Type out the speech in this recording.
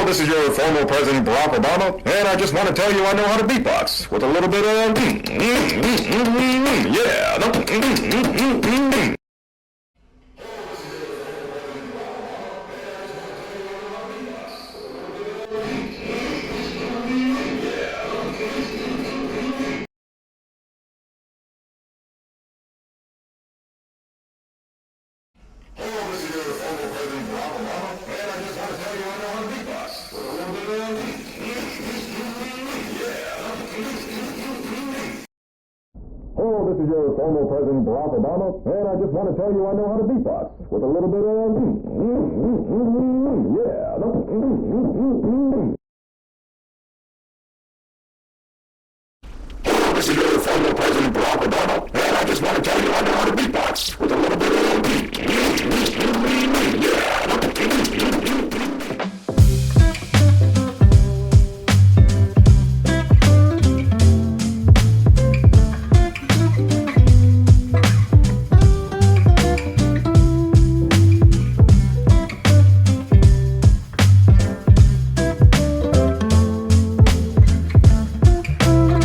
Hello, this is your former President Barack Obama, and I just want to tell you I know how to beatbox with a little bit of yeah. Hello, this is your former President Barack Obama, and I just want to tell you I know how to beatbox with a little bit of yeah.